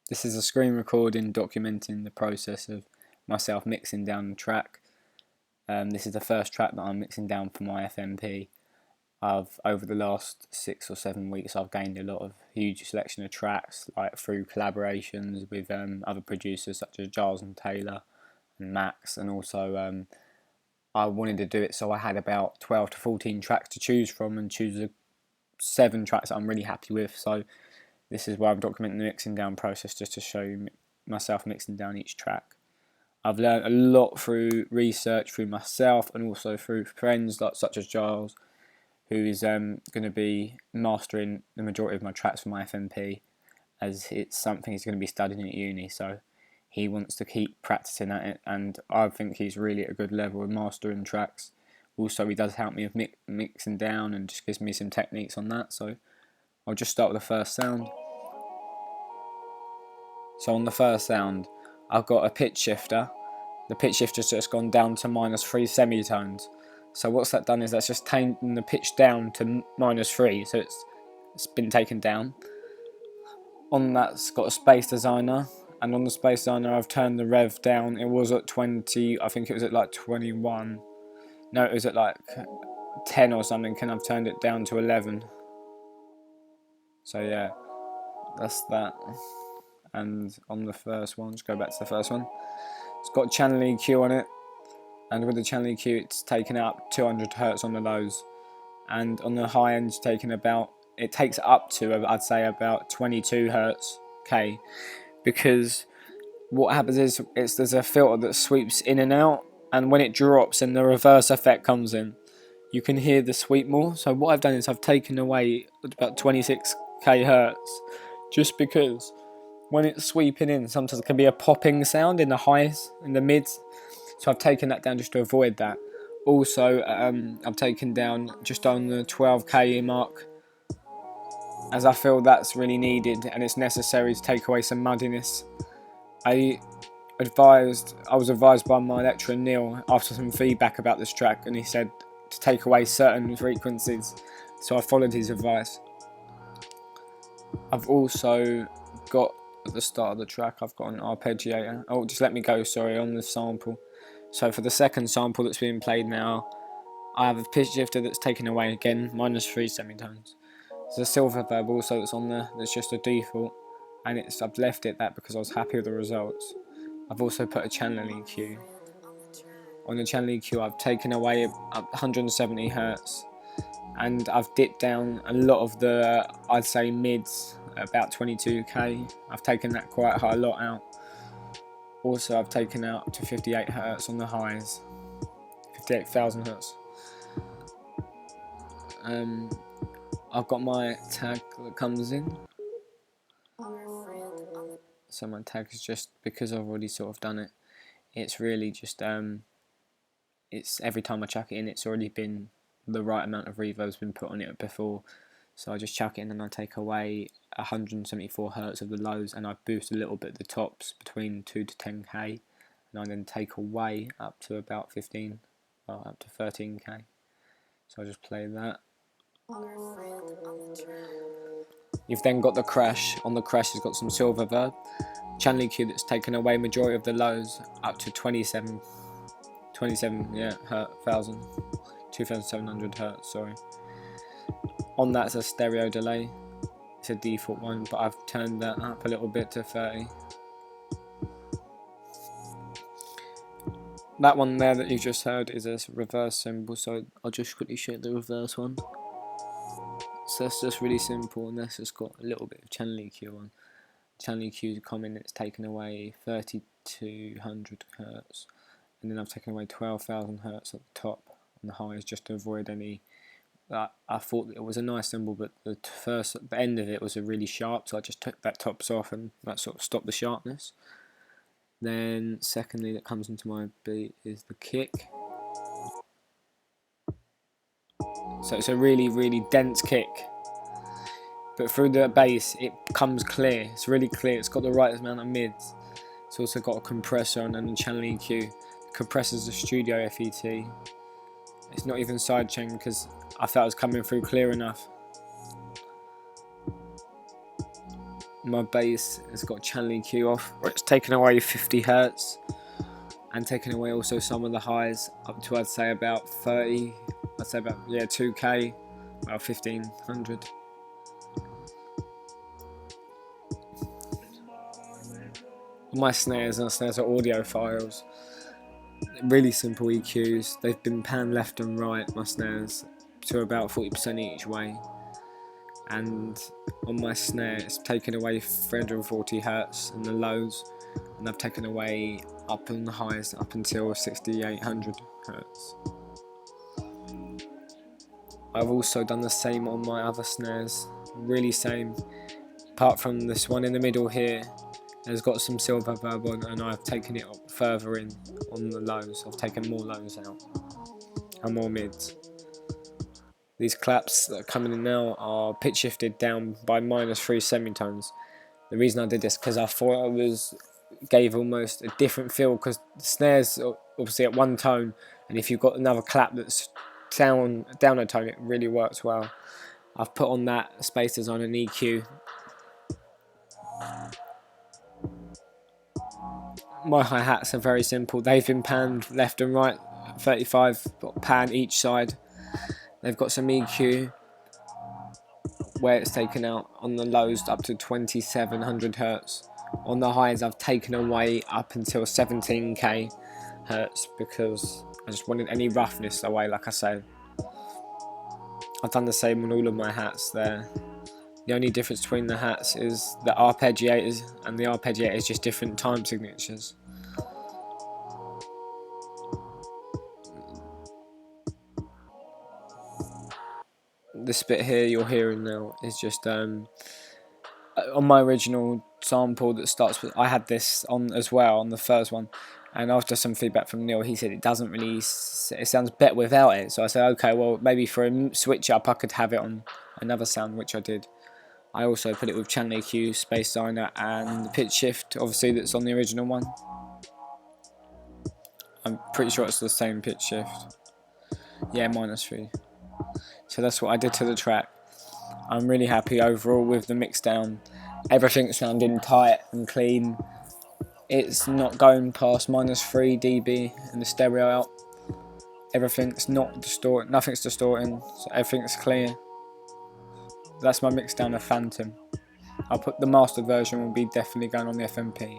This is a screen recording documenting the process of myself mixing down the track. This is the first track that I'm mixing down for my FMP. Over the last 6 or 7 weeks, I've gained a lot of huge selection of tracks, like through collaborations with other producers such as Giles and Taylor and Max, and also I wanted to do it so I had about 12 to 14 tracks to choose from and choose 7 tracks that I'm really happy with. So this is where I'm documenting the mixing down process, just to show you myself mixing down each track. I've learned a lot through research, through myself, and also through friends such as Giles, who is going to be mastering the majority of my tracks for my FMP, as it's something he's going to be studying at uni. So he wants to keep practicing at it, and I think he's really at a good level of mastering tracks. Also, he does help me with mixing down and just gives me some techniques on that. So I'll just start with the first sound. So on the first sound, I've got a pitch shifter. The pitch shifter's just gone down to -3 semitones. So what's that done is that's just taken the pitch down to -3, so it's been taken down. On that's got a space designer, and on the space designer I've turned the rev down. It was at 20, I think it was at like 21. No, it was at like 10 or something, and I've turned it down to 11. So yeah, that's that. And on the first one, just go back to the first one. It's got channel EQ on it, and with the channel EQ, it's taken up 200 Hz on the lows, and on the high end, it takes up to, I'd say, about 22 Hz K, because what happens is there's a filter that sweeps in and out, and when it drops and the reverse effect comes in, you can hear the sweep more. So what I've done is I've taken away about 26k Hz, just because when it's sweeping in, sometimes it can be a popping sound in the highs, in the mids. So I've taken that down just to avoid that. Also, I've taken down just on the 12k mark, as I feel that's really needed and it's necessary to take away some muddiness. I was advised by my lecturer Neil after some feedback about this track, and he said to take away certain frequencies. So I followed his advice. I've also got, at the start of the track, I've got an arpeggiator. Oh, just let me go, sorry, on the sample. So for the second sample that's being played now, I have a pitch shifter that's taken away again, -3 semitones. There's a silver verb also that's on there, that's just a default, and I've left it that because I was happy with the results. I've also put a channel EQ. On the channel EQ, I've taken away 170 Hz, and I've dipped down a lot of the, I'd say, mids, about 22k. I've taken that quite a lot out. Also, I've taken out up to 58 Hz on the highs, 58,000 Hz. I've got my tag that comes in. So my tag is just, because I've already sort of done it, it's really just, it's every time I chuck it in, it's already been, the right amount of reverb's been put on it before. So I just chuck it in and I take away 174 Hz of the lows, and I boost a little bit the tops between 2 to 10k, and I then take away up to about 15, well, up to 13k. So I just play that. You've then got the crash. On the crash, it's got some silver verb. Channel EQ that's taken away majority of the lows up to 27, yeah, 2,700 Hz, sorry. On that's a stereo delay. It's a default one, but I've turned that up a little bit to 30. That one there that you just heard is a reverse symbol, so I'll just quickly show you the reverse one. So that's just really simple, and that's just got a little bit of channel EQ on. Channel EQ comment, it's taken away 3,200 Hz, and then I've taken away 12,000 Hz at the top and the highs, just to avoid any. I thought it was a nice symbol, but the end of it was a really sharp, so I just took that tops off, and that sort of stopped the sharpness. Then secondly, that comes into my beat is the kick. So it's a really, really dense kick, but through the bass it comes clear. It's really clear. It's got the right amount of mids. It's also got a compressor and a channel EQ. The compressor's a studio FET. It's not even sidechain because I felt it was coming through clear enough. My bass has got channel EQ off, where it's taken away 50 Hz and taken away also some of the highs up to, I'd say, about 30. I'd say about 2K, about 1500. My snares are audio files. Really simple EQs. They've been panned left and right, my snares, to about 40% each way. And on my snare, it's taken away 340 Hz in the lows, and I've taken away up in the highs up until 6800 Hz. I've also done the same on my other snares, really same, apart from this one in the middle here. It's got some silver verb on, and I've taken it up further in on the lows. I've taken more lows out and more mids. These claps that are coming in now are pitch shifted down by -3 semitones. The reason I did this because I thought gave almost a different feel, because the snares are obviously at one tone, and if you've got another clap that's down a tone, it really works well. I've put on that spacers on an EQ. My hi-hats are very simple. They've been panned left and right, 35 pan each side. They've got some EQ where it's taken out on the lows up to 2700 Hz. On the highs, I've taken away up until 17k Hz because I just wanted any roughness away, like I say. I've done the same on all of my hats there. The only difference between the hats is the arpeggiators, and the arpeggiator is just different time signatures. This bit here you're hearing now is just on my original sample that starts with, I had this on as well on the first one, and after some feedback from Neil, he said it doesn't really, it sounds better without it. So I said, okay, well maybe for a switch up I could have it on another sound, which I did. I also put it with channel EQ, space signer, and the pitch shift, obviously, that's on the original one. I'm pretty sure it's the same pitch shift. Yeah, -3. So that's what I did to the track. I'm really happy overall with the Mixdown. Everything's sounding tight and clean. It's not going past -3 dB in the stereo out. Everything's not distorting, nothing's distorting, so everything's clear. That's my Mixdown, a Phantom. I'll put the mastered version, will be definitely going on the FMP.